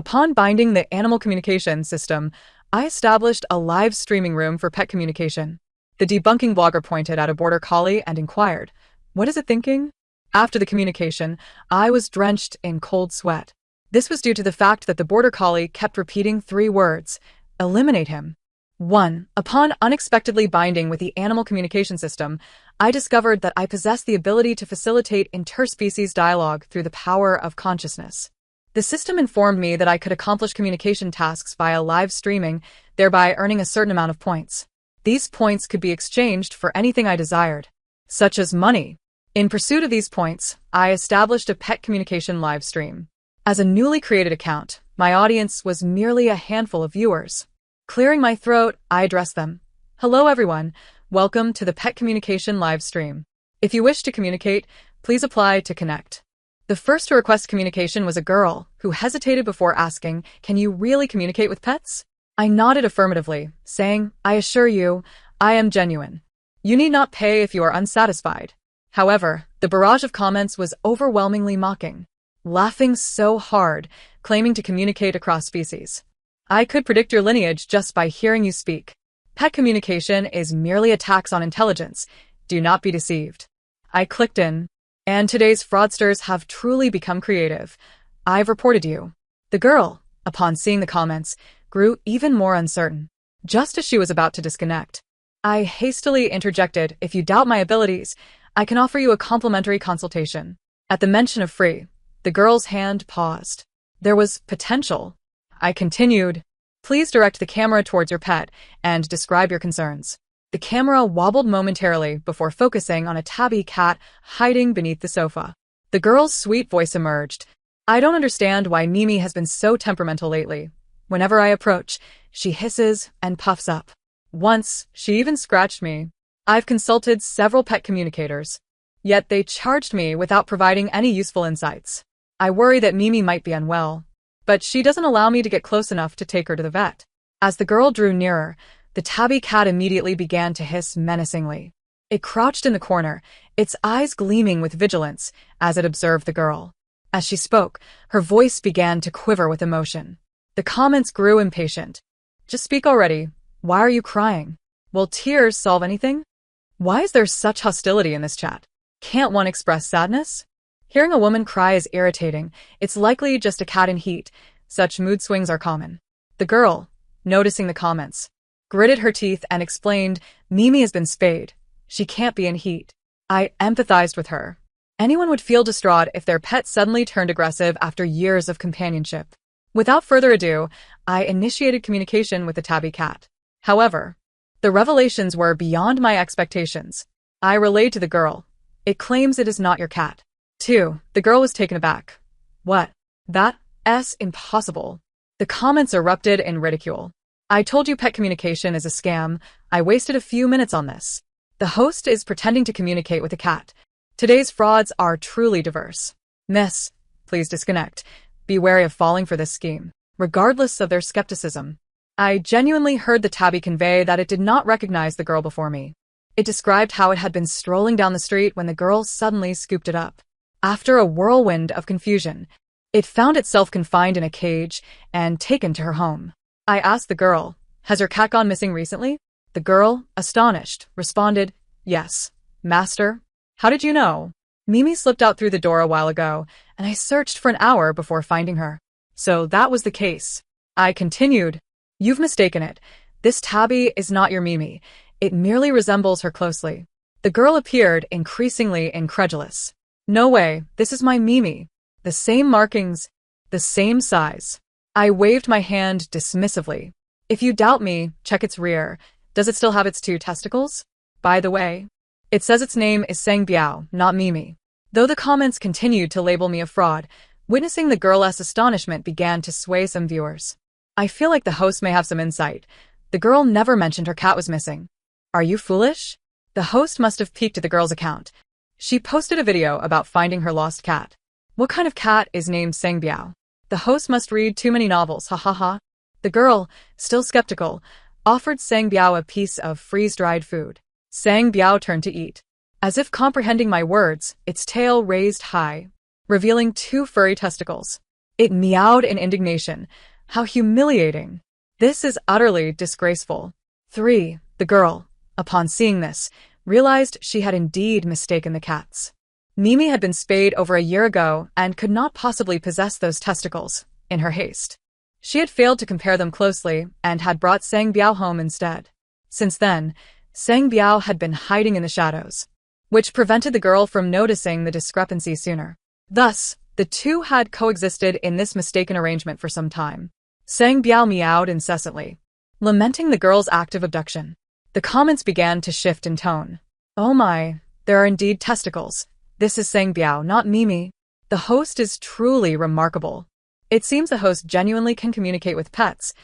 Upon binding the animal communication system, I established a live streaming room for pet communication. The debunking blogger pointed at a Border Collie and inquired, "What is it thinking?" After the communication, I was drenched in cold sweat. This was due to the fact that the Border Collie kept repeating three words: eliminate him. 1. Upon unexpectedly binding with the animal communication system, I discovered that I possess the ability to facilitate interspecies dialogue through the power of consciousness. The system informed me that I could accomplish communication tasks via live streaming, thereby earning a certain amount of points. These points could be exchanged for anything I desired, such as money. In pursuit of these points, I established a pet communication live stream. As a newly created account, my audience was merely a handful of viewers. Clearing my throat, I addressed them. "Hello everyone, welcome to the pet communication live stream. If you wish to communicate, please apply to connect." The first to request communication was a girl, who hesitated before asking, "Can you really communicate with pets?" I nodded affirmatively, saying, "I assure you, I am genuine. You need not pay if you are unsatisfied." However, the barrage of comments was overwhelmingly mocking, laughing so hard, claiming to communicate across species. "I could predict your lineage just by hearing you speak. Pet communication is merely a tax on intelligence. Do not be deceived." I clicked in. "And today's fraudsters have truly become creative. I've reported you." The girl, upon seeing the comments, grew even more uncertain. Just as she was about to disconnect, I hastily interjected, "If you doubt my abilities, I can offer you a complimentary consultation." At the mention of free, the girl's hand paused. There was potential. I continued, "Please direct the camera towards your pet and describe your concerns." The camera wobbled momentarily before focusing on a tabby cat hiding beneath the sofa. The girl's sweet voice emerged. "I don't understand why Mimi has been so temperamental lately. Whenever I approach, she hisses and puffs up. Once, she even scratched me. I've consulted several pet communicators, yet they charged me without providing any useful insights. I worry that Mimi might be unwell, but she doesn't allow me to get close enough to take her to the vet." As the girl drew nearer, the tabby cat immediately began to hiss menacingly. It crouched in the corner, its eyes gleaming with vigilance as it observed the girl. As she spoke, her voice began to quiver with emotion. The comments grew impatient. "Just speak already. Why are you crying? Will tears solve anything? Why is there such hostility in this chat? Can't one express sadness? Hearing a woman cry is irritating. It's likely just a cat in heat. Such mood swings are common." The girl, noticing the comments, gritted her teeth and explained, "Mimi has been spayed. She can't be in heat." I empathized with her. Anyone would feel distraught if their pet suddenly turned aggressive after years of companionship. Without further ado, I initiated communication with the tabby cat. However, the revelations were beyond my expectations. I relayed to the girl, "It claims it is not your cat." 2. The girl was taken aback. "What? That's impossible." The comments erupted in ridicule. "I told you pet communication is a scam. I wasted a few minutes on this. The host is pretending to communicate with a cat. Today's frauds are truly diverse. Miss, please disconnect. Be wary of falling for this scheme." Regardless of their skepticism, I genuinely heard the tabby convey that it did not recognize the girl before me. It described how it had been strolling down the street when the girl suddenly scooped it up. After a whirlwind of confusion, it found itself confined in a cage and taken to her home. I asked the girl, "Has your cat gone missing recently?" The girl, astonished, responded, "Yes, master. How did you know? Mimi slipped out through the door a while ago, and I searched for an hour before finding her." So that was the case. I continued, "You've mistaken it. This tabby is not your Mimi. It merely resembles her closely." The girl appeared increasingly incredulous. "No way, this is my Mimi. The same markings, the same size." I waved my hand dismissively. "If you doubt me, check its rear. Does it still have its 2 testicles? By the way, it says its name is Sang Biao, not Mimi." Though the comments continued to label me a fraud, witnessing the girl's astonishment began to sway some viewers. I feel like the host may have some insight. The girl never mentioned her cat was missing. Are you foolish? The host must have peeked at the girl's account. She posted a video about finding her lost cat. What kind of cat is named Sang Biao? The host must read too many novels, ha ha ha. The girl, still skeptical, offered Sang Biao a piece of freeze-dried food. Sang Biao turned to eat. As if comprehending my words, its tail raised high, revealing 2 furry testicles. It meowed in indignation. How humiliating. This is utterly disgraceful. 3. The girl, upon seeing this, realized she had indeed mistaken the cats. Mimi had been spayed over a year ago and could not possibly possess those testicles, in her haste. She had failed to compare them closely and had brought Sang Biao home instead. Since then, Sang Biao had been hiding in the shadows, which prevented the girl from noticing the discrepancy sooner. Thus, the two had coexisted in this mistaken arrangement for some time. Sang Biao meowed incessantly, lamenting the girl's act of abduction. The comments began to shift in tone. Oh my, there are indeed testicles. This is Sang Biao, not Mimi. The host is truly remarkable. It seems the host genuinely can communicate with pets.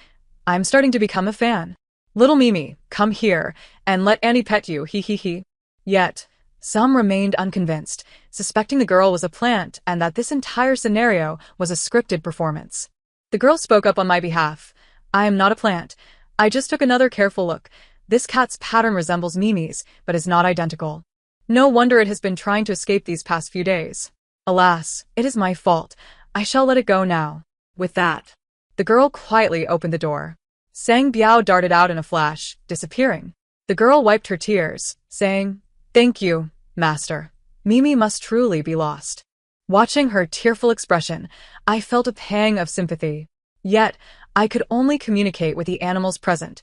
I'm starting to become a fan. Little Mimi, come here, and let Annie pet you, he he he. Yet, some remained unconvinced, suspecting the girl was a plant and that this entire scenario was a scripted performance. The girl spoke up on my behalf. I am not a plant. I just took another careful look. This cat's pattern resembles Mimi's, but is not identical. No wonder it has been trying to escape these past few days. Alas, it is my fault. I shall let it go now. With that, the girl quietly opened the door. Sang Biao darted out in a flash, disappearing. The girl wiped her tears, saying, "Thank you, master. Mimi must truly be lost." Watching her tearful expression, I felt a pang of sympathy. Yet, I could only communicate with the animals present.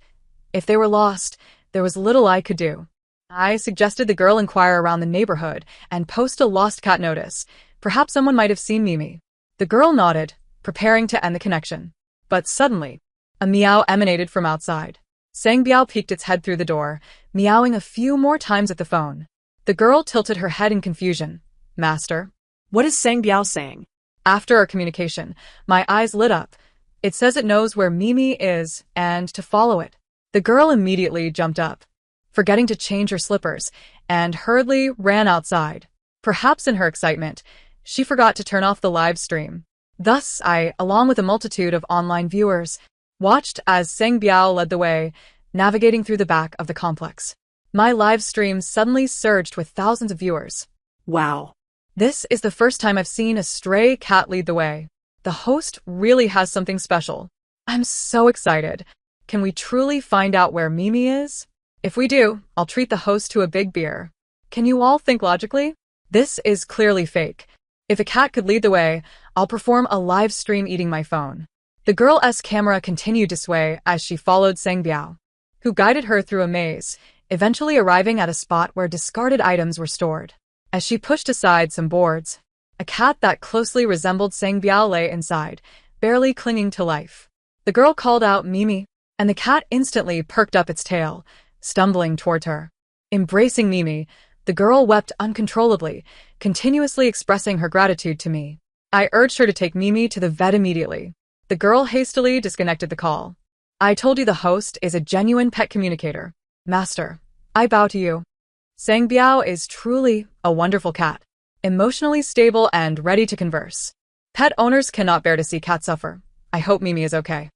If they were lost, there was little I could do. I suggested the girl inquire around the neighborhood and post a lost cat notice. Perhaps someone might have seen Mimi. The girl nodded, preparing to end the connection. But suddenly, a meow emanated from outside. Sang Biao peeked its head through the door, meowing a few more times at the phone. The girl tilted her head in confusion. Master? What is Sang Biao saying? After our communication, my eyes lit up. It says it knows where Mimi is and to follow it. The girl immediately jumped up, forgetting to change her slippers, and hurriedly ran outside. Perhaps in her excitement, she forgot to turn off the live stream. Thus, I, along with a multitude of online viewers, watched as Sang Biao led the way, navigating through the back of the complex. My live stream suddenly surged with thousands of viewers. Wow. This is the first time I've seen a stray cat lead the way. The host really has something special. I'm so excited. Can we truly find out where Mimi is? If we do, I'll treat the host to a big beer. Can you all think logically? This is clearly fake. If a cat could lead the way, I'll perform a live stream eating my phone. The girl's camera continued to sway as she followed Sang Biao, who guided her through a maze, eventually arriving at a spot where discarded items were stored. As she pushed aside some boards, a cat that closely resembled Sang Biao lay inside, barely clinging to life. The girl called out Mimi, and the cat instantly perked up its tail, stumbling toward her. Embracing Mimi, the girl wept uncontrollably, continuously expressing her gratitude to me. I urged her to take Mimi to the vet immediately. The girl hastily disconnected the call. I told you the host is a genuine pet communicator. Master, I bow to you. Sang Biao is truly a wonderful cat, emotionally stable and ready to converse. Pet owners cannot bear to see cats suffer. I hope Mimi is okay.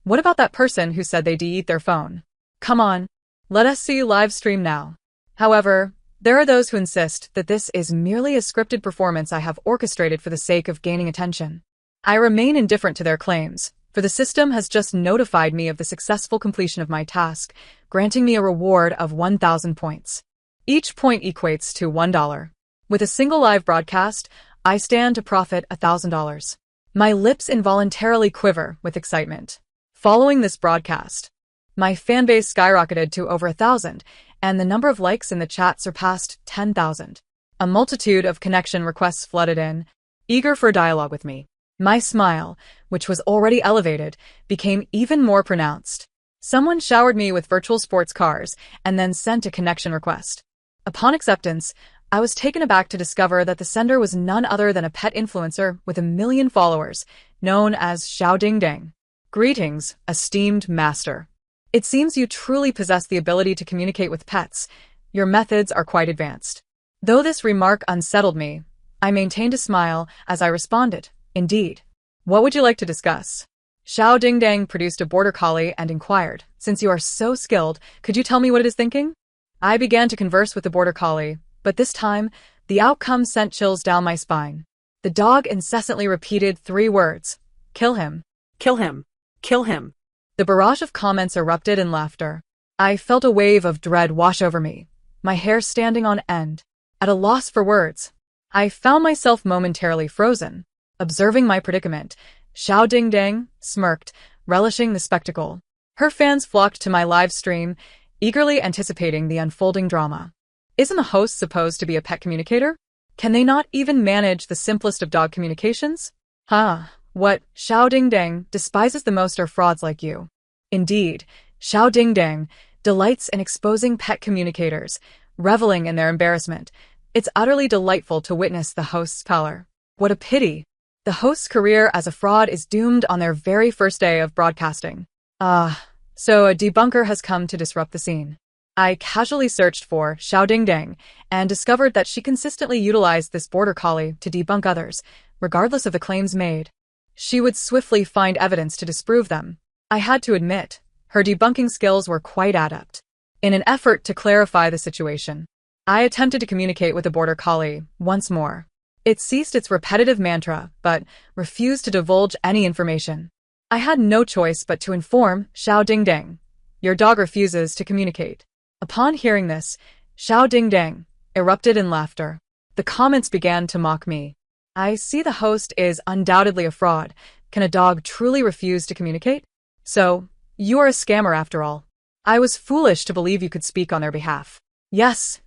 What about that person who said they'd eat their phone? Come on, let us see live stream now. However, there are those who insist that this is merely a scripted performance I have orchestrated for the sake of gaining attention. I remain indifferent to their claims, for the system has just notified me of the successful completion of my task, granting me a reward of 1,000 points. Each point equates to $1. With a single live broadcast, I stand to profit $1,000. My lips involuntarily quiver with excitement. Following this broadcast, my fanbase skyrocketed to over 1,000, and the number of likes in the chat surpassed 10,000. A multitude of connection requests flooded in, eager for dialogue with me. My smile, which was already elevated, became even more pronounced. Someone showered me with virtual sports cars and then sent a connection request. Upon acceptance, I was taken aback to discover that the sender was none other than a pet influencer with 1 million followers, known as Xiao Ding Ding. Greetings, esteemed master. It seems you truly possess the ability to communicate with pets. Your methods are quite advanced. Though this remark unsettled me, I maintained a smile as I responded, indeed. What would you like to discuss? Xiao Ding Ding produced a Border Collie and inquired, since you are so skilled, could you tell me what it is thinking? I began to converse with the Border Collie, but this time, the outcome sent chills down my spine. The dog incessantly repeated 3 words. Kill him. Kill him. Kill him. The barrage of comments erupted in laughter. I felt a wave of dread wash over me, my hair standing on end. At a loss for words, I found myself momentarily frozen, observing my predicament. Xiao Dingdang smirked, relishing the spectacle. Her fans flocked to my live stream, eagerly anticipating the unfolding drama. Isn't the host supposed to be a pet communicator? Can they not even manage the simplest of dog communications? What Xiao Dingdang despises the most are frauds like you. Indeed, Xiao Dingdang delights in exposing pet communicators, reveling in their embarrassment. It's utterly delightful to witness the host's pallor. What a pity! The host's career as a fraud is doomed on their very first day of broadcasting. So a debunker has come to disrupt the scene. I casually searched for Xiao Dingdang and discovered that she consistently utilized this border collie to debunk others, regardless of the claims made. She would swiftly find evidence to disprove them. I had to admit, her debunking skills were quite adept. In an effort to clarify the situation, I attempted to communicate with the border collie once more. It ceased its repetitive mantra, but refused to divulge any information. I had no choice but to inform Xiao Dingdang. Your dog refuses to communicate. Upon hearing this, Xiao Dingdang erupted in laughter. The comments began to mock me. I see the host is undoubtedly a fraud. Can a dog truly refuse to communicate? So, you are a scammer after all. I was foolish to believe you could speak on their behalf. Yes,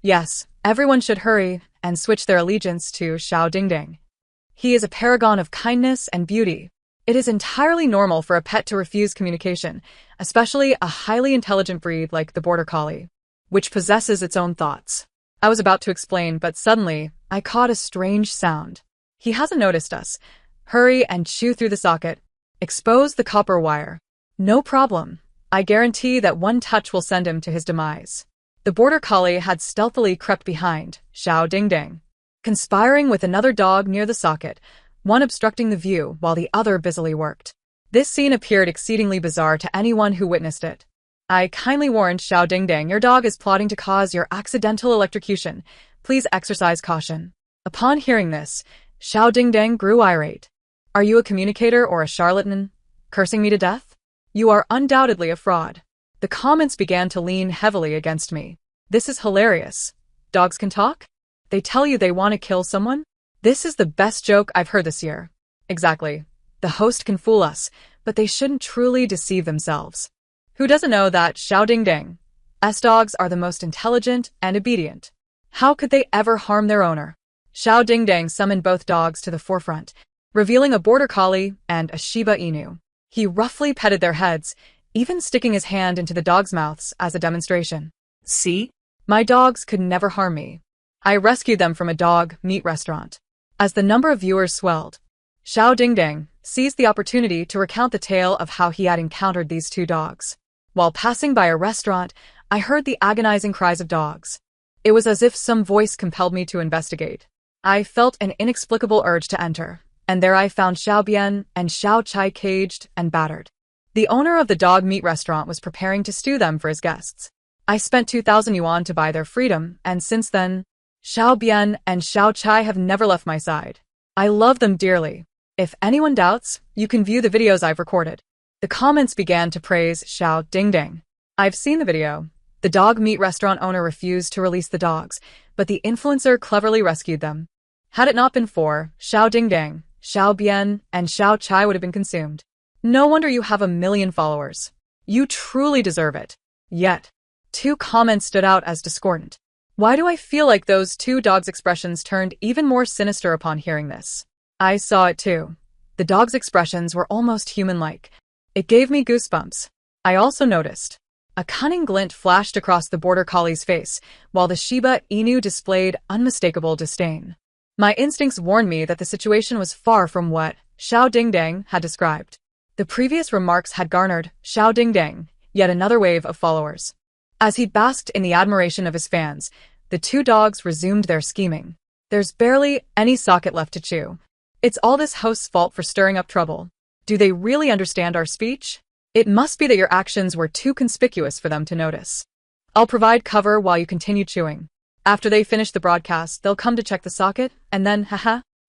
everyone should hurry and switch their allegiance to Xiao Dingdang. He is a paragon of kindness and beauty. It is entirely normal for a pet to refuse communication, especially a highly intelligent breed like the Border Collie, which possesses its own thoughts. I was about to explain, but suddenly, I caught a strange sound. He hasn't noticed us. Hurry and chew through the socket. Expose the copper wire. No problem. I guarantee that one touch will send him to his demise. The Border Collie had stealthily crept behind Xiao Dingdang, conspiring with another dog near the socket, one obstructing the view while the other busily worked. This scene appeared exceedingly bizarre to anyone who witnessed it. I kindly warned Xiao Dingdang, your dog is plotting to cause your accidental electrocution. Please exercise caution. Upon hearing this, Xiao Dingdang grew irate. Are you a communicator or a charlatan? Cursing me to death? You are undoubtedly a fraud. The comments began to lean heavily against me. This is hilarious. Dogs can talk? They tell you they want to kill someone? This is the best joke I've heard this year. Exactly. The host can fool us, but they shouldn't truly deceive themselves. Who doesn't know that Xiao Dingdang's dogs are the most intelligent and obedient? How could they ever harm their owner? Xiao Dingdang summoned both dogs to the forefront, revealing a Border Collie and a Shiba Inu. He roughly petted their heads, even sticking his hand into the dogs' mouths as a demonstration. See? My dogs could never harm me. I rescued them from a dog meat restaurant. As the number of viewers swelled, Xiao Dingdang seized the opportunity to recount the tale of how he had encountered these 2 dogs. While passing by a restaurant, I heard the agonizing cries of dogs. It was as if some voice compelled me to investigate. I felt an inexplicable urge to enter, and there I found Xiao Bian and Xiao Chai caged and battered. The owner of the dog meat restaurant was preparing to stew them for his guests. I spent 2,000 yuan to buy their freedom, and since then, Xiao Bian and Xiao Chai have never left my side. I love them dearly. If anyone doubts, you can view the videos I've recorded. The comments began to praise Xiao Dingdang. I've seen the video. The dog meat restaurant owner refused to release the dogs, but the influencer cleverly rescued them. Had it not been for Xiao Dingdang, Xiao Bian and Xiao Chai would have been consumed. No wonder you have 1 million followers. You truly deserve it. Yet, 2 comments stood out as discordant. Why do I feel like those 2 dogs' expressions turned even more sinister upon hearing this? I saw it too. The dogs' expressions were almost human-like. It gave me goosebumps. I also noticed a cunning glint flashed across the Border Collie's face, while the Shiba Inu displayed unmistakable disdain. My instincts warned me that the situation was far from what Xiao Dingdang had described. The previous remarks had garnered Xiao Dingdang yet another wave of followers. As he basked in the admiration of his fans, the 2 dogs resumed their scheming. There's barely any socket left to chew. It's all this host's fault for stirring up trouble. Do they really understand our speech? It must be that your actions were too conspicuous for them to notice. I'll provide cover while you continue chewing. After they finish the broadcast, they'll come to check the socket, and then,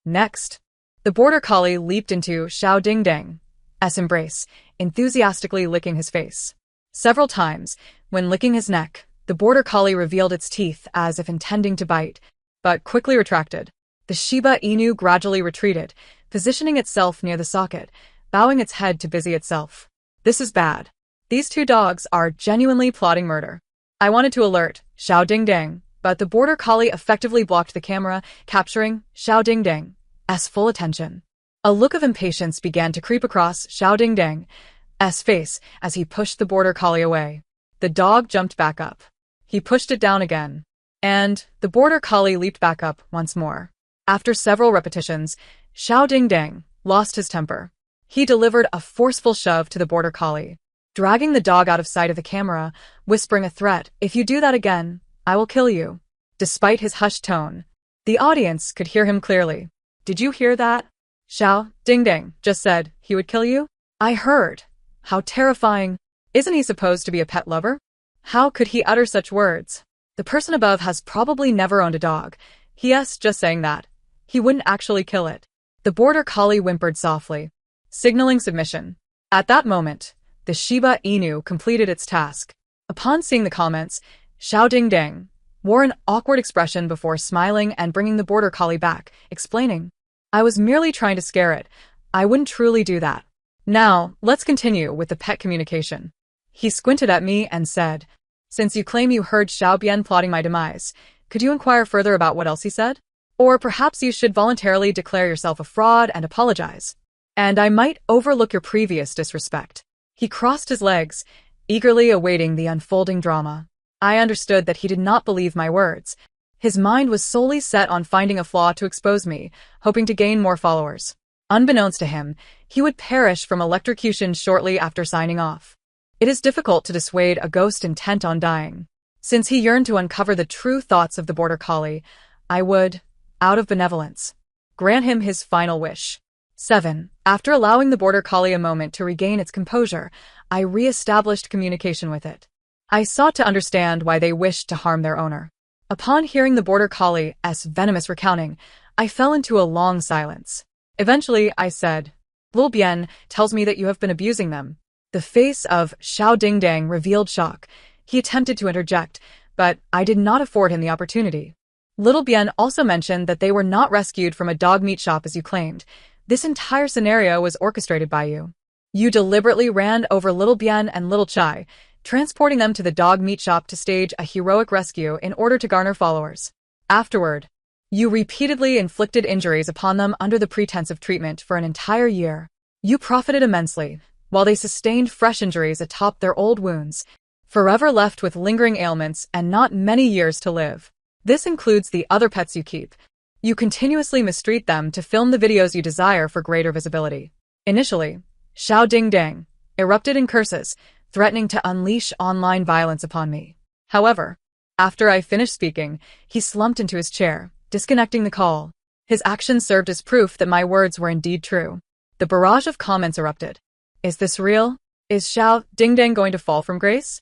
next. The Border Collie leaped into Xiao Dingdang's embrace, enthusiastically licking his face. Several times, when licking his neck, the Border Collie revealed its teeth as if intending to bite, but quickly retracted. The Shiba Inu gradually retreated, positioning itself near the socket, bowing its head to busy itself. This is bad. These two dogs are genuinely plotting murder. I wanted to alert Xiao Dingdang, but the Border Collie effectively blocked the camera, capturing Xiao Dingdang's full attention. A look of impatience began to creep across Xiao Dingdang's face as he pushed the Border Collie away. The dog jumped back up. He pushed it down again. And the Border Collie leaped back up once more. After several repetitions, Xiao Dingdang lost his temper. He delivered a forceful shove to the Border Collie, dragging the dog out of sight of the camera, whispering a threat, "If you do that again, I will kill you." Despite his hushed tone, the audience could hear him clearly. "Did you hear that? Xiao Dingdang just said he would kill you?" "I heard. How terrifying. Isn't he supposed to be a pet lover? How could he utter such words? The person above has probably never owned a dog. He's just saying that. He wouldn't actually kill it." The Border Collie whimpered softly, signaling submission. At that moment, the Shiba Inu completed its task. Upon seeing the comments, Xiao Dingdang wore an awkward expression before smiling and bringing the Border Collie back, explaining, "I was merely trying to scare it. I wouldn't truly do that. Now, let's continue with the pet communication." He squinted at me and said, "Since you claim you heard Xiao Bian plotting my demise, could you inquire further about what else he said? Or perhaps you should voluntarily declare yourself a fraud and apologize. And I might overlook your previous disrespect." He crossed his legs, eagerly awaiting the unfolding drama. I understood that he did not believe my words. His mind was solely set on finding a flaw to expose me, hoping to gain more followers. Unbeknownst to him, he would perish from electrocution shortly after signing off. It is difficult to dissuade a ghost intent on dying. Since he yearned to uncover the true thoughts of the Border Collie, I would, out of benevolence, grant him his final wish. 7. After allowing the Border Collie a moment to regain its composure, I re-established communication with it. I sought to understand why they wished to harm their owner. Upon hearing the Border Collie's venomous recounting, I fell into a long silence. Eventually, I said, "Lil Bien tells me that you have been abusing them." The face of Xiao Dingdang revealed shock. He attempted to interject, but I did not afford him the opportunity. Little Bien also mentioned that they were not rescued from a dog meat shop as you claimed. This entire scenario was orchestrated by you. You deliberately ran over Little Bien and Little Chai, transporting them to the dog meat shop to stage a heroic rescue in order to garner followers. Afterward, you repeatedly inflicted injuries upon them under the pretense of treatment for an entire year. You profited immensely, while they sustained fresh injuries atop their old wounds, forever left with lingering ailments and not many years to live. This includes the other pets you keep. You continuously mistreat them to film the videos you desire for greater visibility. Initially, Xiao Dingdang erupted in curses, threatening to unleash online violence upon me. However, after I finished speaking, he slumped into his chair, disconnecting the call. His actions served as proof that my words were indeed true. The barrage of comments erupted. "Is this real? Is Xiao Dingdang going to fall from grace?"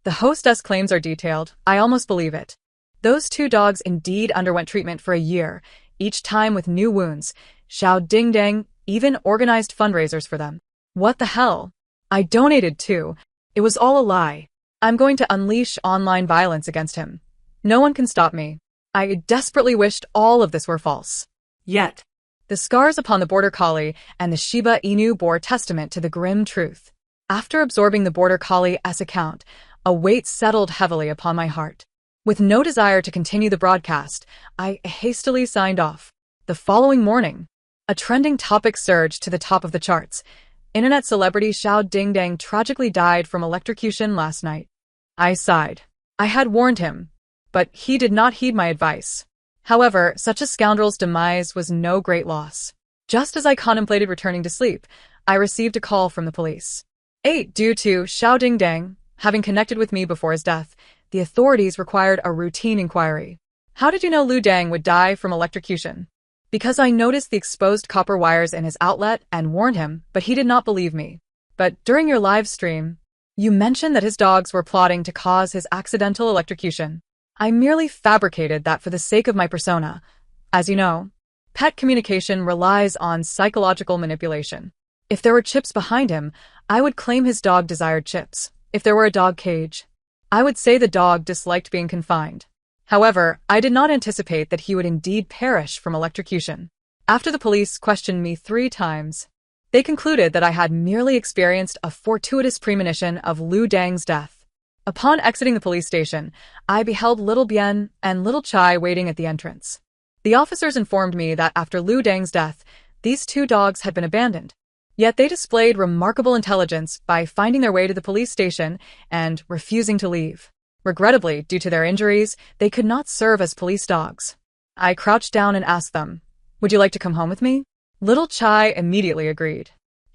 The hostess claims are detailed. I almost believe it. Those two dogs indeed underwent treatment for a year, each time with new wounds. Xiao Dingdang even organized fundraisers for them. What the hell? I donated too. It was all a lie. I'm going to unleash online violence against him. No one can stop me. I desperately wished all of this were false. Yet, the scars upon the Border Collie and the Shiba Inu bore testament to the grim truth. After absorbing the Border Collie's account, a weight settled heavily upon my heart. With no desire to continue the broadcast, I hastily signed off. The following morning, a trending topic surged to the top of the charts. Internet celebrity Xiao Dingdang tragically died from electrocution last night. I sighed. I had warned him, but he did not heed my advice. However, such a scoundrel's demise was no great loss. Just as I contemplated returning to sleep, I received a call from the police. 8. Due to Xiao Dingdang having connected with me before his death, the authorities required a routine inquiry. How did you know Lu Dang would die from electrocution? Because I noticed the exposed copper wires in his outlet and warned him, but he did not believe me. But during your live stream, you mentioned that his dogs were plotting to cause his accidental electrocution. I merely fabricated that for the sake of my persona. As you know, Pet communication relies on psychological manipulation. If there were chips behind him, I would claim his dog desired chips. If there were a dog cage, I would say the dog disliked being confined. However, I did not anticipate that he would indeed perish from electrocution. After the police questioned me 3 times, they concluded that I had merely experienced a fortuitous premonition of Lu Dang's death. Upon exiting the police station, I beheld Little Bien and Little Chai waiting at the entrance. The officers informed me that after Lu Dang's death, these 2 dogs had been abandoned. Yet they displayed remarkable intelligence by finding their way to the police station and refusing to leave. Regrettably, due to their injuries, they could not serve as police dogs. I crouched down and asked them, "Would you like to come home with me?" Little Chai immediately agreed.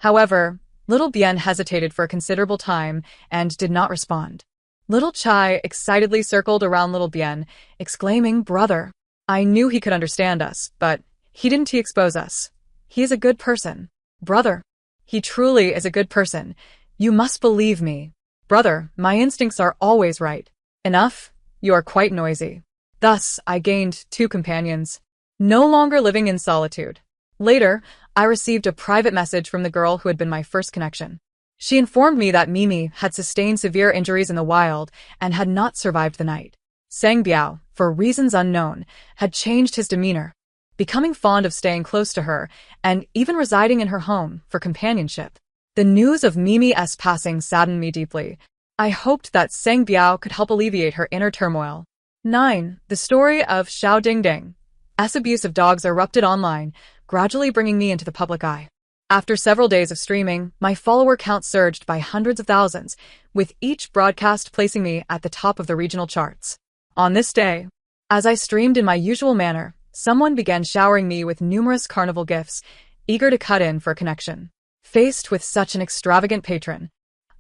However, Little Bien hesitated for a considerable time and did not respond. Little Chai excitedly circled around Little Bien, exclaiming, "Brother." I knew he could understand us, but he didn't expose us. He is a good person. Brother. He truly is a good person. You must believe me. Brother, my instincts are always right. Enough, you are quite noisy. Thus, I gained 2 companions, no longer living in solitude. Later, I received a private message from the girl who had been my first connection. She informed me that Mimi had sustained severe injuries in the wild and had not survived the night. Sang Biao, for reasons unknown, had changed his demeanor, becoming fond of staying close to her and even residing in her home for companionship. The news of Mimi's passing saddened me deeply. I hoped that Sang Biao could help alleviate her inner turmoil. 9. The story of Xiao Dingding. Abuse of dogs erupted online, gradually bringing me into the public eye. After several days of streaming, my follower count surged by hundreds of thousands, with each broadcast placing me at the top of the regional charts. On this day, as I streamed in my usual manner, someone began showering me with numerous carnival gifts, eager to cut in for a connection. Faced with such an extravagant patron,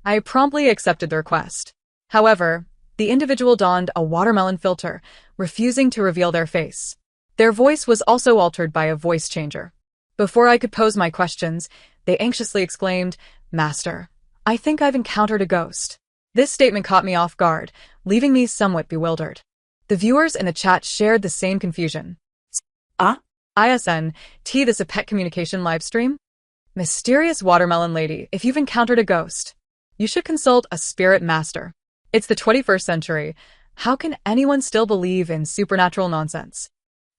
I promptly accepted the request. However, the individual donned a watermelon filter, refusing to reveal their face. Their voice was also altered by a voice changer. Before I could pose my questions, they anxiously exclaimed, "Master, I think I've encountered a ghost." This statement caught me off guard, leaving me somewhat bewildered. The viewers in the chat shared the same confusion. ISN, this a pet communication livestream? Mysterious watermelon lady, if you've encountered a ghost, you should consult a spirit master. It's the 21st century. How can anyone still believe in supernatural nonsense?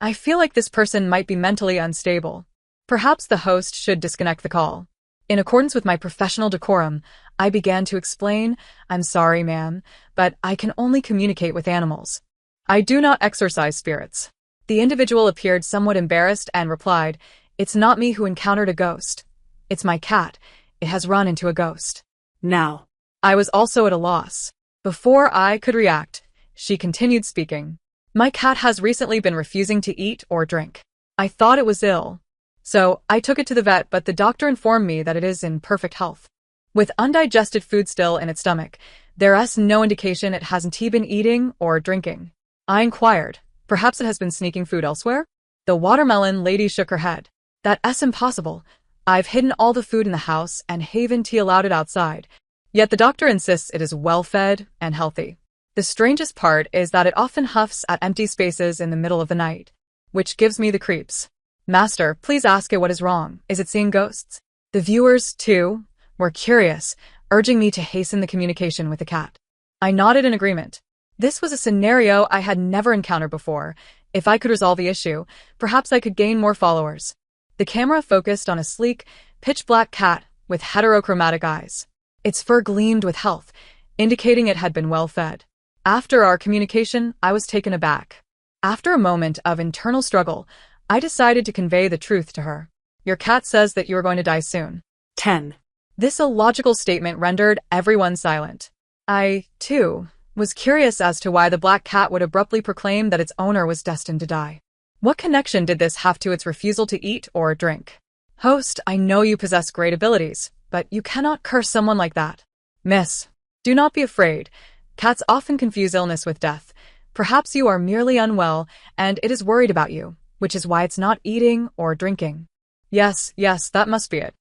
I feel like this person might be mentally unstable. Perhaps the host should disconnect the call. In accordance with my professional decorum, I began to explain, "I'm sorry, ma'am, but I can only communicate with animals. I do not exorcise spirits." The individual appeared somewhat embarrassed and replied, "It's not me who encountered a ghost. It's my cat. It has run into a ghost." Now. I was also at a loss. Before I could react, she continued speaking. "My cat has recently been refusing to eat or drink. I thought it was ill. So I took it to the vet, but the doctor informed me that it is in perfect health. With undigested food still in its stomach, there is no indication it hasn't been eating or drinking." I inquired, "Perhaps it has been sneaking food elsewhere?" The watermelon lady shook her head. "That's impossible. I've hidden all the food in the house and haven't allowed it outside. Yet the doctor insists it is well-fed and healthy. The strangest part is that it often huffs at empty spaces in the middle of the night, which gives me the creeps. Master, please ask it what is wrong. Is it seeing ghosts?" The viewers, too, were curious, urging me to hasten the communication with the cat. I nodded in agreement. This was a scenario I had never encountered before. If I could resolve the issue, perhaps I could gain more followers. The camera focused on a sleek, pitch-black cat with heterochromatic eyes. Its fur gleamed with health, indicating it had been well fed. After our communication, I was taken aback. After a moment of internal struggle, I decided to convey the truth to her. "Your cat says that you are going to die soon." 10. This illogical statement rendered everyone silent. I, too, was curious as to why the black cat would abruptly proclaim that its owner was destined to die. What connection did this have to its refusal to eat or drink? "Host, I know you possess great abilities, but you cannot curse someone like that." "Miss, do not be afraid. Cats often confuse illness with death. Perhaps you are merely unwell, and it is worried about you, which is why it's not eating or drinking." Yes, that must be it.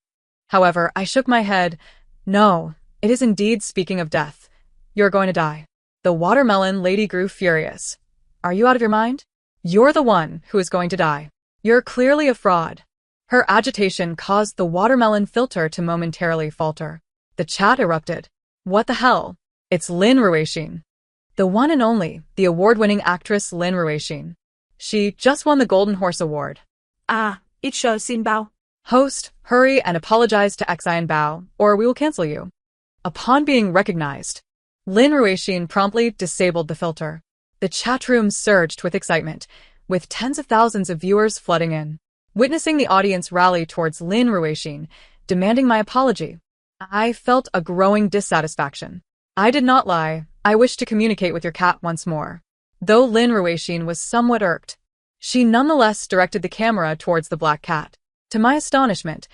However, I shook my head. "No, it is indeed speaking of death. You're going to die." The watermelon lady grew furious. "Are you out of your mind? You're the one who is going to die." You're clearly a fraud. Her agitation caused the watermelon filter to momentarily falter. The chat erupted. What the hell? It's Lin Ruixin. The one and only, the award-winning actress Lin Ruixin. She just won the Golden Horse Award. It's Xin Bao. Host, hurry and apologize to Xian Bao, or we will cancel you. Upon being recognized, Lin Ruixin promptly disabled the filter. The chat room surged with excitement, with tens of thousands of viewers flooding in. Witnessing the audience rally towards Lin Ruixin, demanding my apology, I felt a growing dissatisfaction. I did not lie. I wished to communicate with your cat once more. Though Lin Ruixin was somewhat irked, she nonetheless directed the camera towards the black cat. To my astonishment,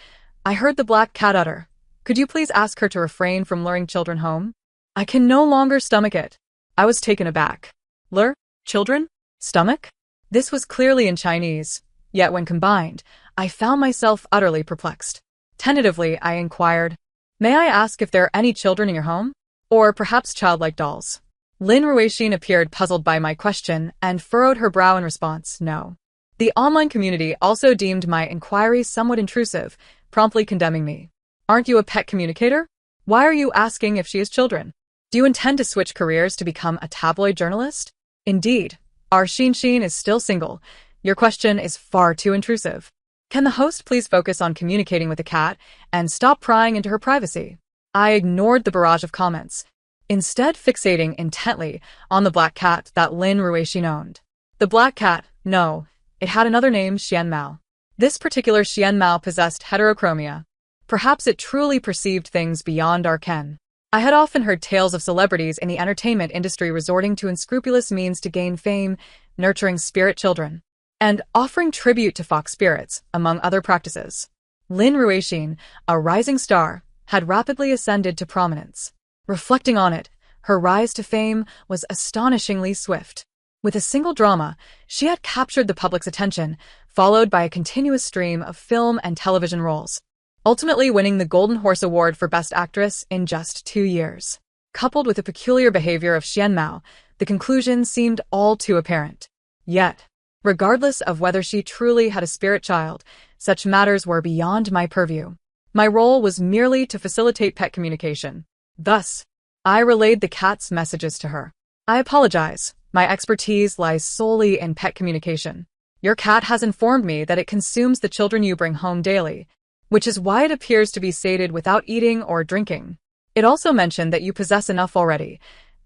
I heard the black cat utter, "Could you please ask her to refrain from luring children home? I can no longer stomach it." I was taken aback. Lure? Children? Stomach? This was clearly in Chinese, yet when combined, I found myself utterly perplexed. Tentatively, I inquired, "May I ask if there are any children in your home? Or perhaps childlike dolls?" Lin Ruixin appeared puzzled by my question and furrowed her brow in response, "No." The online community also deemed my inquiry somewhat intrusive, promptly condemning me. "Aren't you a pet communicator? Why are you asking if she has children? Do you intend to switch careers to become a tabloid journalist? Indeed, our Xin is still single. Your question is far too intrusive. Can the host please focus on communicating with the cat and stop prying into her privacy?" I ignored the barrage of comments, instead fixating intently on the black cat that Lin Ruixin owned. The black cat, no, it had another name, Xian Mao. This particular Xian Mao possessed heterochromia. Perhaps it truly perceived things beyond our ken. I had often heard tales of celebrities in the entertainment industry resorting to unscrupulous means to gain fame, nurturing spirit children, and offering tribute to fox spirits, among other practices. Lin Ruixin, a rising star, had rapidly ascended to prominence. Reflecting on it, her rise to fame was astonishingly swift. With a single drama, she had captured the public's attention, followed by a continuous stream of film and television roles, ultimately winning the Golden Horse Award for Best Actress in just 2 years. Coupled with the peculiar behavior of Xian Mao, the conclusion seemed all too apparent. Yet, regardless of whether she truly had a spirit child, such matters were beyond my purview. My role was merely to facilitate pet communication. Thus, I relayed the cat's messages to her. "I apologize. My expertise lies solely in pet communication. Your cat has informed me that it consumes the children you bring home daily, which is why it appears to be sated without eating or drinking. It also mentioned that you possess enough already.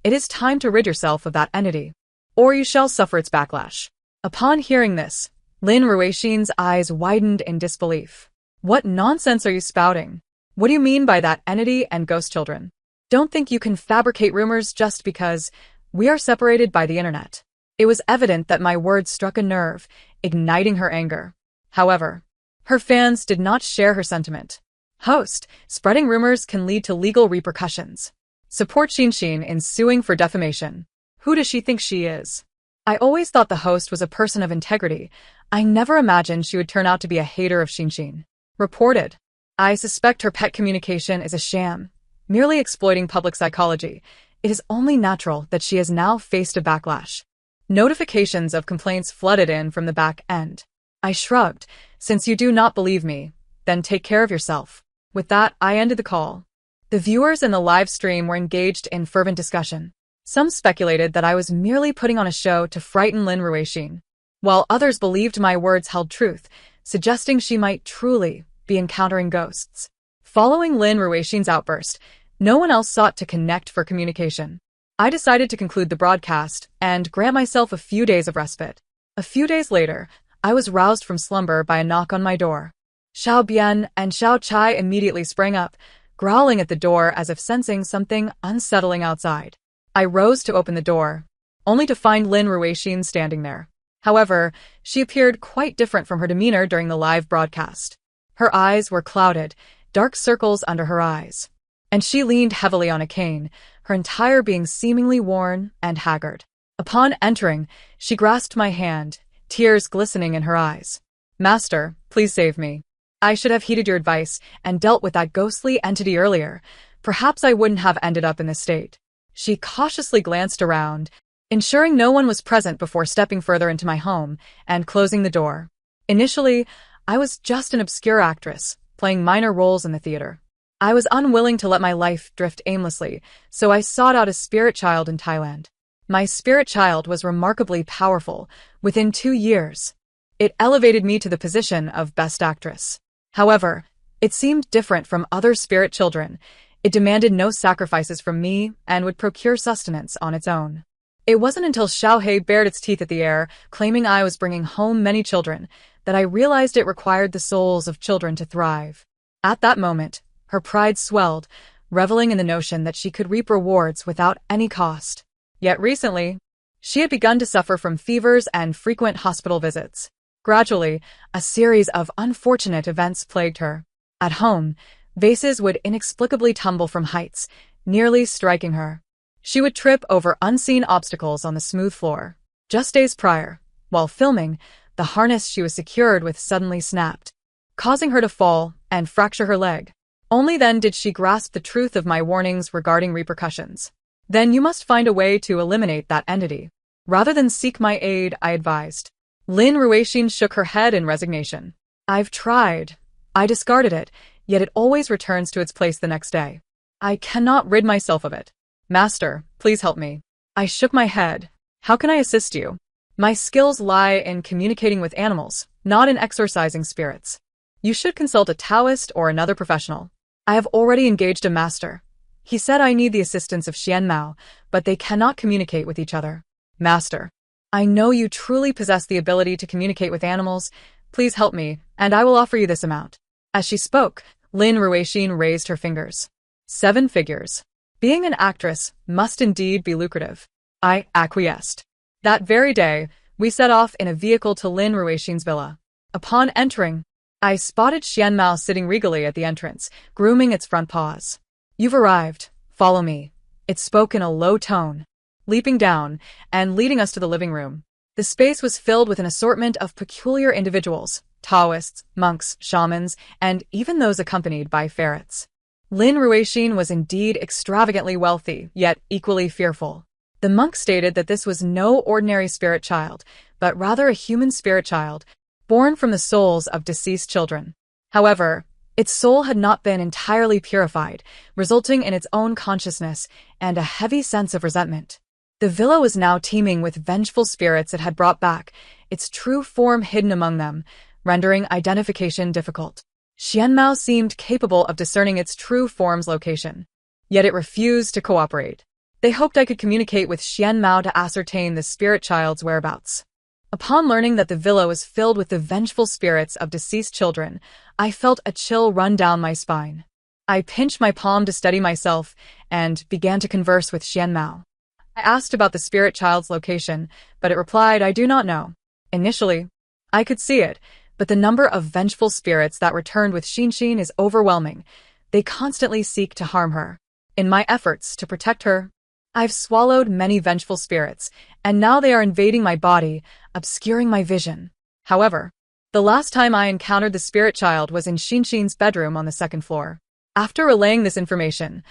It is time to rid yourself of that entity, or you shall suffer its backlash." Upon hearing this, Lin Ruixin's eyes widened in disbelief. "What nonsense are you spouting? What do you mean by that entity and ghost children? Don't think you can fabricate rumors just because we are separated by the internet." It was evident that my words struck a nerve, igniting her anger. However, her fans did not share her sentiment. "Host, spreading rumors can lead to legal repercussions. Support Xin in suing for defamation. Who does she think she is?" I always thought the host was a person of integrity. I never imagined she would turn out to be a hater of Xin. Reported. "I suspect her pet communication is a sham, merely exploiting public psychology. It is only natural that she has now faced a backlash." Notifications of complaints flooded in from the back end. I shrugged. "Since you do not believe me, then take care of yourself." With that, I ended the call. The viewers in the live stream were engaged in fervent discussion. Some speculated that I was merely putting on a show to frighten Lin Ruixin, while others believed my words held truth, suggesting she might truly be encountering ghosts. Following Lin Ruixin's outburst, no one else sought to connect for communication. I decided to conclude the broadcast and grant myself a few days of respite. A few days later, I was roused from slumber by a knock on my door. Xiao Bian and Xiao Chai immediately sprang up, growling at the door as if sensing something unsettling outside. I rose to open the door, only to find Lin Ruixin standing there. However, she appeared quite different from her demeanor during the live broadcast. Her eyes were clouded, dark circles under her eyes, and she leaned heavily on a cane, her entire being seemingly worn and haggard. Upon entering, she grasped my hand, tears glistening in her eyes. "Master, please save me. I should have heeded your advice and dealt with that ghostly entity earlier. Perhaps I wouldn't have ended up in this state." She cautiously glanced around, ensuring no one was present before stepping further into my home and closing the door. Initially, I was just an obscure actress, playing minor roles in the theater. I was unwilling to let my life drift aimlessly, so I sought out a spirit child in Thailand. My spirit child was remarkably powerful. Within 2 years, it elevated me to the position of Best Actress. However, it seemed different from other spirit children. It demanded no sacrifices from me and would procure sustenance on its own. It wasn't until Xiaohei bared its teeth at the air, claiming I was bringing home many children, that I realized it required the souls of children to thrive. At that moment, her pride swelled, reveling in the notion that she could reap rewards without any cost. Yet recently, she had begun to suffer from fevers and frequent hospital visits. Gradually, a series of unfortunate events plagued her. At home, vases would inexplicably tumble from heights, nearly striking her. She would trip over unseen obstacles on the smooth floor. Just days prior, while filming, the harness she was secured with suddenly snapped, causing her to fall and fracture her leg. Only then did she grasp the truth of my warnings regarding repercussions. Then you must find a way to eliminate that entity. Rather than seek my aid, I advised. Lin Ruixin shook her head in resignation. I've tried. I discarded it, yet it always returns to its place the next day. I cannot rid myself of it. Master, please help me. I shook my head. How can I assist you? My skills lie in communicating with animals, not in exorcising spirits. You should consult a Taoist or another professional. I have already engaged a master. He said I need the assistance of Xian Mao, but they cannot communicate with each other. Master, I know you truly possess the ability to communicate with animals. Please help me, and I will offer you this amount. As she spoke, Lin Ruixin raised her fingers. 7 figures. Being an actress must indeed be lucrative. I acquiesced. That very day, we set off in a vehicle to Lin Ruixin's villa. Upon entering, I spotted Xian Mao sitting regally at the entrance, grooming its front paws. You've arrived. Follow me. It spoke in a low tone, leaping down and leading us to the living room. The space was filled with an assortment of peculiar individuals, Taoists, monks, shamans, and even those accompanied by ferrets. Lin Ruixin was indeed extravagantly wealthy, yet equally fearful. The monk stated that this was no ordinary spirit child, but rather a human spirit child, born from the souls of deceased children. However, its soul had not been entirely purified, resulting in its own consciousness and a heavy sense of resentment. The villa was now teeming with vengeful spirits it had brought back, its true form hidden among them, rendering identification difficult. Xian Mao seemed capable of discerning its true form's location, yet it refused to cooperate. They hoped I could communicate with Xian Mao to ascertain the spirit child's whereabouts. Upon learning that the villa was filled with the vengeful spirits of deceased children, I felt a chill run down my spine. I pinched my palm to steady myself and began to converse with Xian Mao. I asked about the spirit child's location, but it replied, I do not know. Initially, I could see it, but the number of vengeful spirits that returned with Xinxin is overwhelming. They constantly seek to harm her. In my efforts to protect her, I've swallowed many vengeful spirits, and now they are invading my body, obscuring my vision. However, the last time I encountered the spirit child was in Xinxin's bedroom on the 2nd floor. After relaying this information,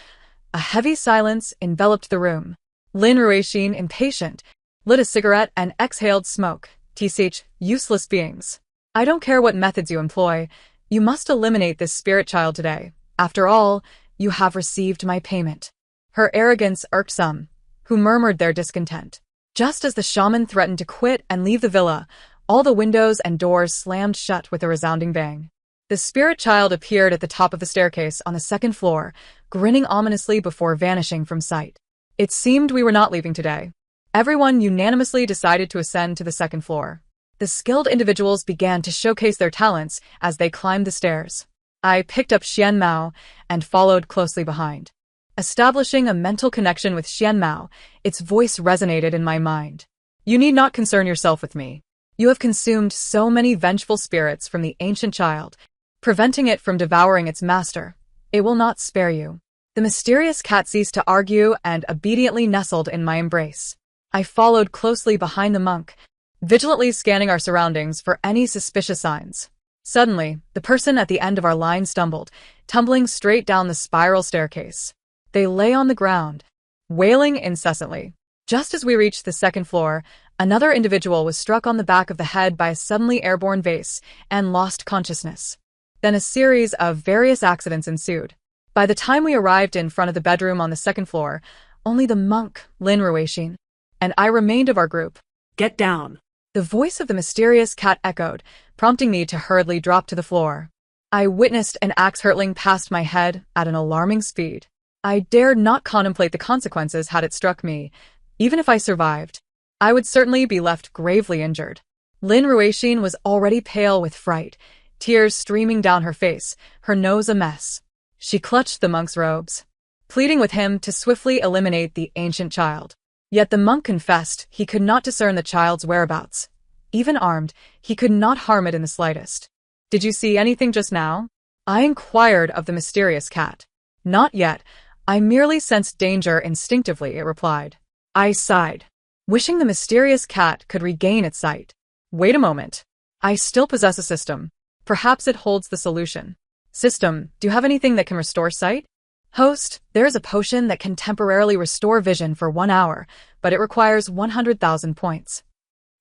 a heavy silence enveloped the room. Lin Ruixin, impatient, lit a cigarette and exhaled smoke. Tsh, useless beings. I don't care what methods you employ. You must eliminate this spirit child today. After all, you have received my payment. Her arrogance irked some, who murmured their discontent. Just as the shaman threatened to quit and leave the villa, all the windows and doors slammed shut with a resounding bang. The spirit child appeared at the top of the staircase on the 2nd floor, grinning ominously before vanishing from sight. It seemed we were not leaving today. Everyone unanimously decided to ascend to the 2nd floor. The skilled individuals began to showcase their talents as they climbed the stairs. I picked up Xian Mao and followed closely behind. Establishing a mental connection with Xian Mao, its voice resonated in my mind. You need not concern yourself with me. You have consumed so many vengeful spirits from the ancient child, preventing it from devouring its master. It will not spare you. The mysterious cat ceased to argue and obediently nestled in my embrace. I followed closely behind the monk, vigilantly scanning our surroundings for any suspicious signs. Suddenly, the person at the end of our line stumbled, tumbling straight down the spiral staircase. They lay on the ground, wailing incessantly. Just as we reached the 2nd floor, Another individual was struck on the back of the head by a suddenly airborne vase and lost consciousness. Then a series of various accidents ensued. By the time we arrived in front of the bedroom on the second floor, only the monk, Lin Ruixin, and I remained of our group. Get down. The voice of the mysterious cat echoed, prompting me to hurriedly drop to the floor. I witnessed an axe hurtling past my head at an alarming speed. I dared not contemplate the consequences had it struck me. Even if I survived, I would certainly be left gravely injured. Lin Ruixin was already pale with fright, tears streaming down her face, her nose a mess. She clutched the monk's robes, pleading with him to swiftly eliminate the ancient child. Yet the monk confessed he could not discern the child's whereabouts. Even armed, he could not harm it in the slightest. "Did you see anything just now?" I inquired of the mysterious cat. "Not yet. I merely sensed danger instinctively," it replied. I sighed, wishing the mysterious cat could regain its sight. "Wait a moment. I still possess a system. Perhaps it holds the solution." "System, do you have anything that can restore sight?" "Host, there is a potion that can temporarily restore vision for 1 hour, but it requires 100,000 points.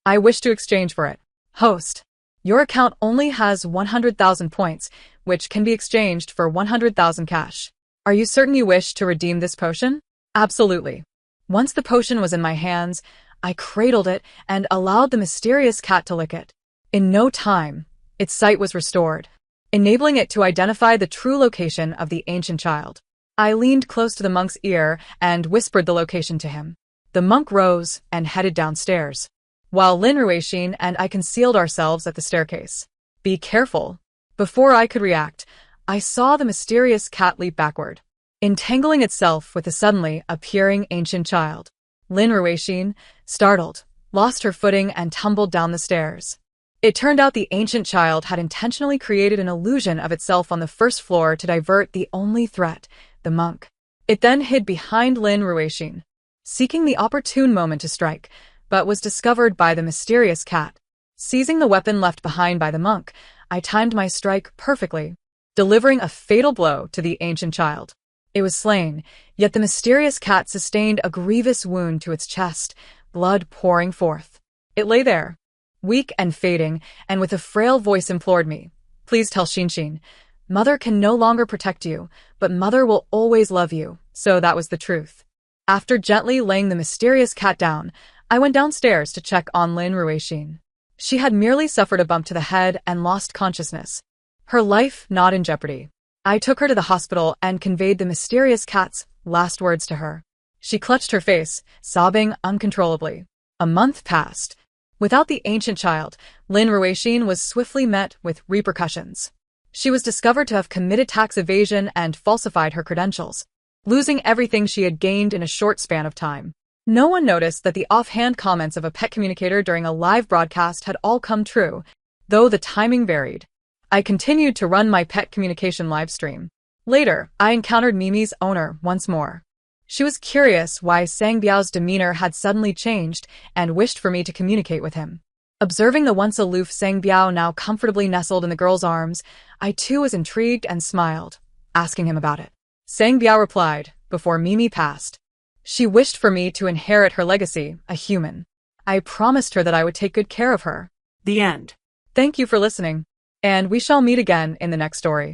I wish to exchange for it." "Host, your account only has 100,000 points, which can be exchanged for 100,000 cash. Are you certain you wish to redeem this potion?" "Absolutely." Once the potion was in my hands, I cradled it and allowed the mysterious cat to lick it. In no time, its sight was restored, enabling it to identify the true location of the ancient child. I leaned close to the monk's ear and whispered the location to him. The monk rose and headed downstairs, while Lin Ruixin and I concealed ourselves at the staircase. "Be careful." Before I could react, I saw the mysterious cat leap backward, entangling itself with the suddenly appearing ancient child. Lin Ruixin, startled, lost her footing and tumbled down the stairs. It turned out the ancient child had intentionally created an illusion of itself on the first floor to divert the only threat, the monk. It then hid behind Lin Ruixin, seeking the opportune moment to strike, but was discovered by the mysterious cat. Seizing the weapon left behind by the monk, I timed my strike perfectly, delivering a fatal blow to the ancient child. It was slain, yet the mysterious cat sustained a grievous wound to its chest, blood pouring forth. It lay there, weak and fading, and with a frail voice implored me, "Please tell Xinshin. Mother can no longer protect you, but Mother will always love you." So that was the truth. After gently laying the mysterious cat down, I went downstairs to check on Lin Ruixin. She had merely suffered a bump to the head and lost consciousness, her life not in jeopardy. I took her to the hospital and conveyed the mysterious cat's last words to her. She clutched her face, sobbing uncontrollably. A month passed. Without the ancient child, Lin Ruixin was swiftly met with repercussions. She was discovered to have committed tax evasion and falsified her credentials, losing everything she had gained in a short span of time. No one noticed that the offhand comments of a pet communicator during a live broadcast had all come true, though the timing varied. I continued to run my pet communication livestream. Later, I encountered Mimi's owner once more. She was curious why Sangbiao's demeanor had suddenly changed and wished for me to communicate with him. Observing the once aloof Sangbiao now comfortably nestled in the girl's arms, I too was intrigued and smiled, asking him about it. Sangbiao replied, before Mimi passed. She wished for me to inherit her legacy, a human. I promised her that I would take good care of her. The end. Thank you for listening, and we shall meet again in the next story.